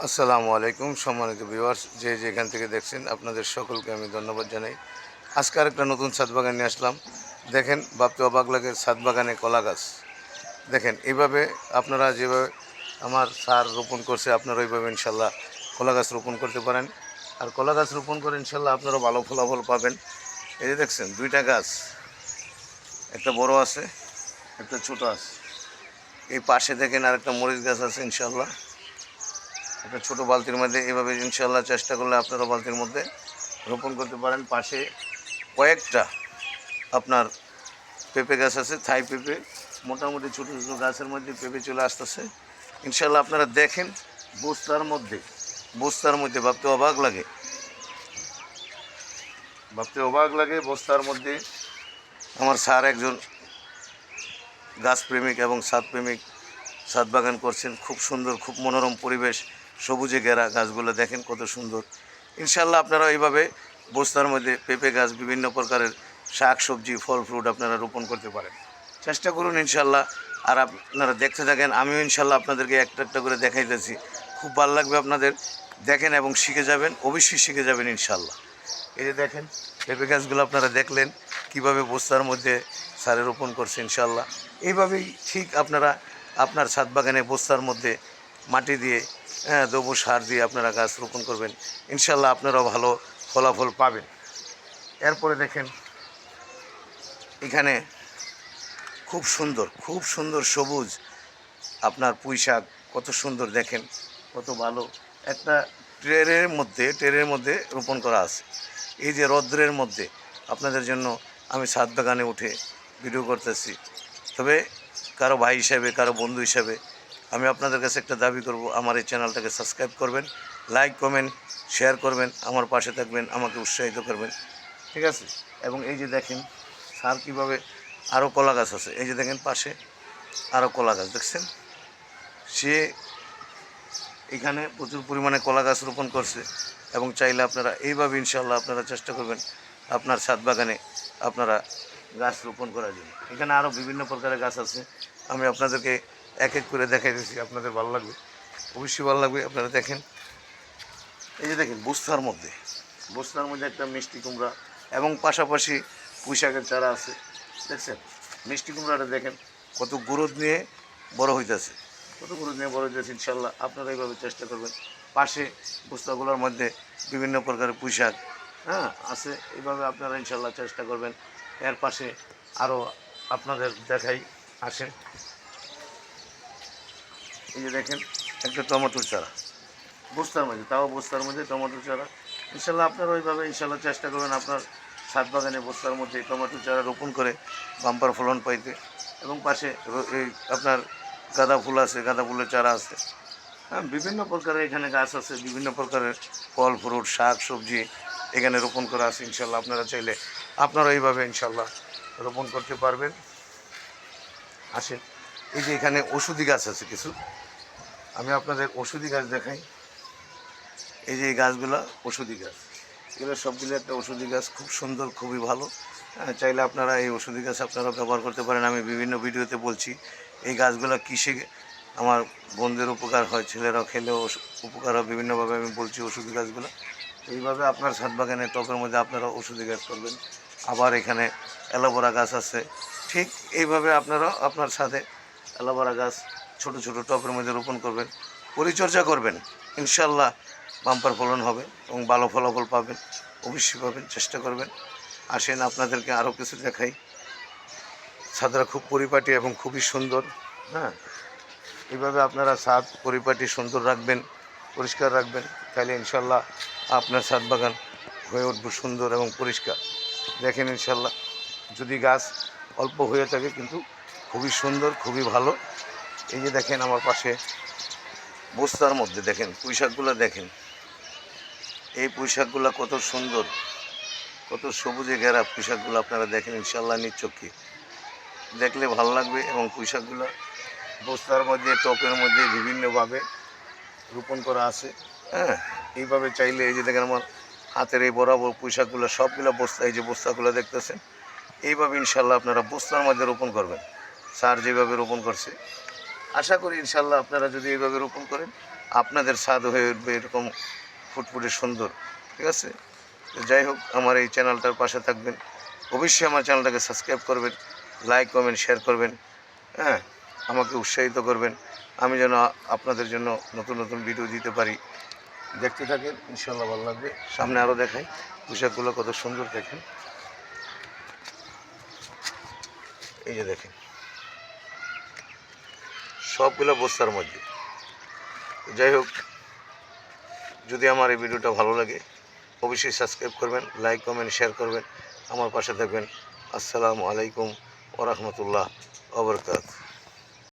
আসসালামু আলাইকুম সম্মানিত ভিউয়ার্স, যে যেখান থেকে দেখছেন আপনাদের সকলকে আমি ধন্যবাদ জানাই। আজকে আরেকটা নতুন ছাদ বাগান নিয়ে আসলাম। দেখেন, ভাবতে অবাক লাগে, ছাদ বাগানে কলা গাছ। দেখেন, এইভাবে আপনারা যেভাবে আমার সার রোপণ করছে, আপনারা ওইভাবে ইনশাল্লাহ কলা গাছ রোপণ করতে পারেন। আর কলা গাছ রোপণ করে ইনশাল্লাহ আপনারা ভালো ফলাফল পাবেন। এই যে দেখছেন, দুইটা গাছ, একটা বড় আছে, একটা ছোট আছে। এই পাশে দেখেন আরেকটা মরিচ গাছ আছে। ইনশাল্লাহ একটা ছোটো বালতির মধ্যে এভাবে ইনশাল্লাহ চেষ্টা করলে আপনারা বালতির মধ্যে রোপণ করতে পারেন। পাশে কয়েকটা আপনার পেঁপে গাছ আছে, থাই পেঁপে। মোটামুটি ছোটো ছোটো গাছের মধ্যে পেঁপে চলে আসতেছে। ইনশাল্লাহ আপনারা দেখেন, বস্তার মধ্যে ভাবতে অবাক লাগে, বস্তার মধ্যে আমার স্যার একজন গাছপ্রেমিক এবং ছাদপ্রেমিক, ছাদ বাগান করছেন। খুব সুন্দর, খুব মনোরম পরিবেশ, সবুজে ঘেরা। গাছগুলো দেখেন কত সুন্দর। ইনশাল্লাহ আপনারা এইভাবে বস্তার মধ্যে পেঁপে গাছ, বিভিন্ন প্রকারের শাক সবজি, ফল ফ্রুট আপনারা রোপণ করতে পারেন। চেষ্টা করুন ইনশাল্লাহ। আর আপনারা দেখতে থাকেন, আমিও ইনশাল্লাহ আপনাদেরকে একটা একটা করে দেখাইতেছি। খুব ভালো লাগবে আপনাদের। দেখেন এবং শিখে যাবেন, অবশ্যই শিখে যাবেন ইনশাল্লাহ। এই যে দেখেন, পেঁপে গাছগুলো আপনারা দেখলেন কিভাবে বস্তার মধ্যে সারে রোপণ করছে। ইনশাল্লাহ এইভাবেই ঠিক আপনারা আপনার ছাদ বাগানে বস্তার মধ্যে মাটি দিয়ে, গোবর সার দিয়ে আপনারা গাছ রোপণ করবেন। ইনশাল্লাহ আপনারাও ভালো ফলাফল পাবেন। এরপরে দেখেন, এখানে খুব সুন্দর সবুজ আপনার পুঁই শাক, কত সুন্দর দেখেন, কত ভালো। একটা ট্রের মধ্যে রোপণ করা আছে। এই যে রৌদ্রের মধ্যে আপনাদের জন্য আমি ছাদ বাগানে উঠে ভিডিও করতেছি। তবে কারো ভাই হিসাবে, কারো বন্ধু হিসাবে আমি আপনাদের কাছে একটা দাবি করব, আমার এই চ্যানেলটাকে সাবস্ক্রাইব করবেন, লাইক কমেন্ট শেয়ার করবেন, আমার পাশে থাকবেন, আমাকে উৎসাহিত করবেন, ঠিক আছে? এবং এই যে দেখেন সার কীভাবে, আরও কলা গাছ আছে। এই যে দেখেন পাশে আরও কলা গাছ দেখছেন। সে এখানে প্রচুর পরিমাণে কলা গাছ রোপণ করছে। এবং চাইলে আপনারা এইভাবে ইনশাল্লাহ আপনারা চেষ্টা করবেন আপনার ছাদ বাগানে আপনারা গাছ রোপণ করার জন্য। এখানে আরও বিভিন্ন প্রকারের গাছ আছে, আমি আপনাদেরকে এক এক করে দেখাই দিচ্ছি। আপনাদের ভালো লাগবে, অবশ্যই ভালো লাগবে। আপনারা দেখেন, এই যে দেখেন বস্তার মধ্যে একটা মিষ্টি কুমড়া এবং পাশাপাশি পুঁই শাকের চারা আছে। দেখছেন মিষ্টি কুমড়াটা দেখেন কত গ্রোথ নিয়ে বড় হইতেছে, ইনশাল্লাহ আপনারা এইভাবে চেষ্টা করবেন। পাশে বস্তাগুলোর মধ্যে বিভিন্ন প্রকারের পুঁই শাক আছে। এইভাবে আপনারা ইনশাল্লাহ চেষ্টা করবেন। এর পাশে আরও আপনাদের দেখাই, আসেন। এই যে দেখেন একটা টমেটোর চারা বস্তার মধ্যে টমেটোর চারা। ইনশাল্লাহ আপনারা ওইভাবে ইনশাল্লাহ চেষ্টা করবেন আপনার ছাদ বাগানে বস্তার মধ্যে টমেটোর চারা রোপণ করে বাম্পার ফলন পাইতে। এবং পাশে এই আপনার গাঁদা ফুল আছে, গাঁদা ফুলের চারা আছে। বিভিন্ন প্রকারের এখানে গাছ আছে, বিভিন্ন প্রকারের ফল ফ্রুট, শাক সবজি এখানে রোপণ করা আছে। ইনশাল্লাহ আপনারা চাইলে আপনারা এইভাবে ইনশাল্লাহ রোপণ করতে পারবেন। আসেন, এই যে এখানে ওষুধি গাছ আছে কিছু, আমি আপনাদের ওষুধি গাছ দেখাই। এই যে এই গাছগুলো ওষুধি গাছ, এগুলো সবগুলো একটা ওষুধি গাছ, খুব সুন্দর, খুবই ভালো। চাইলে আপনারা এই ওষুধি গাছ আপনারা ব্যবহার করতে পারেন। আমি বিভিন্ন ভিডিওতে বলছি এই গাছগুলো কিসে আমার বন্ধুদের উপকার হয়, ছেলেরাও খেলেও উপকার হয়, বিভিন্নভাবে আমি বলছি ওষুধি গাছগুলো। এইভাবে আপনার ছাদ বাগানে টবের মধ্যে আপনারা ওষুধি গাছ করবেন। আবার এখানে অ্যালোভেরা গাছ আছে, ঠিক এইভাবে আপনারাও আপনার ছাদে অ্যালোভেরা গাছ ছোট ছোট টবের মধ্যে রোপণ করবেন, পরিচর্যা করবেন। ইনশাল্লাহ বাম্পার ফলন হবে এবং ভালো ফলাফল পাবেন, অবশ্যই পাবেন, চেষ্টা করবেন। আসেন আপনাদেরকে আরও কিছু দেখাই। ছাদরা খুব পরিপাটি এবং খুবই সুন্দর। এইভাবে আপনারা ছাদ পরিপাটি সুন্দর রাখবেন, পরিষ্কার রাখবেন, তাহলে ইনশাল্লাহ আপনার ছাদ বাগান হয়ে উঠবে সুন্দর এবং পরিষ্কার। দেখেন ইনশাল্লাহ যদি গাছ অল্প হয়ে থাকে কিন্তু খুবই সুন্দর, খুবই ভালো। এই যে দেখেন আমার পাশে বস্তার মধ্যে দেখেন পুঁই শাকগুলো, দেখেন এই পুঁই শাকগুলো কত সুন্দর, কত সবুজে ঘেরা পুঁই শাকগুলো আপনারা দেখেন ইনশাল্লাহ নিজ চোখে দেখলে ভালো লাগবে। এবং পুঁই শাকগুলো বস্তার মধ্যে, টপের মধ্যে বিভিন্নভাবে রোপণ করা আছে। এইভাবে চাইলে এই যে দেখেন আমার হাতের এই বরাবর পুঁই শাকগুলো সবগুলো বস্তা, এই যে বস্তাগুলো দেখতেছেন, এইভাবে ইনশাল্লাহ আপনারা বস্তার মধ্যে রোপণ করবেন। সার যেভাবে রোপণ করছে, আশা করি ইনশাল্লাহ আপনারা যদি এইভাবে রোপণ করেন আপনাদের স্বাদ হয়ে উঠবে এরকম ফুটফুটে সুন্দর। ঠিক আছে? তো যাই হোক, আমার এই চ্যানেলটার পাশে থাকবেন, অবশ্যই আমার চ্যানেলটাকে সাবস্ক্রাইব করবেন, লাইক কমেন্ট শেয়ার করবেন, হ্যাঁ, আমাকে উৎসাহিত করবেন, আমি যেন আপনাদের জন্য নতুন নতুন ভিডিও দিতে পারি। দেখতে থাকেন, ইনশাল্লাহ ভালো লাগবে। সামনে আরও দেখাই পোশাকগুলো কত সুন্দর, দেখেন, এই যে দেখেন সবগুলো বস্তার মধ্যে। যাই হোক, যদি আমার এই ভিডিওটা ভালো লাগে অবশ্যই সাবস্ক্রাইব করবেন, লাইক কমেন্ট শেয়ার করবেন, আমার পাশে থাকবেন। আসসালামু আলাইকুম ওয়া রাহমাতুল্লাহ ওয়া বারাকাতুহু।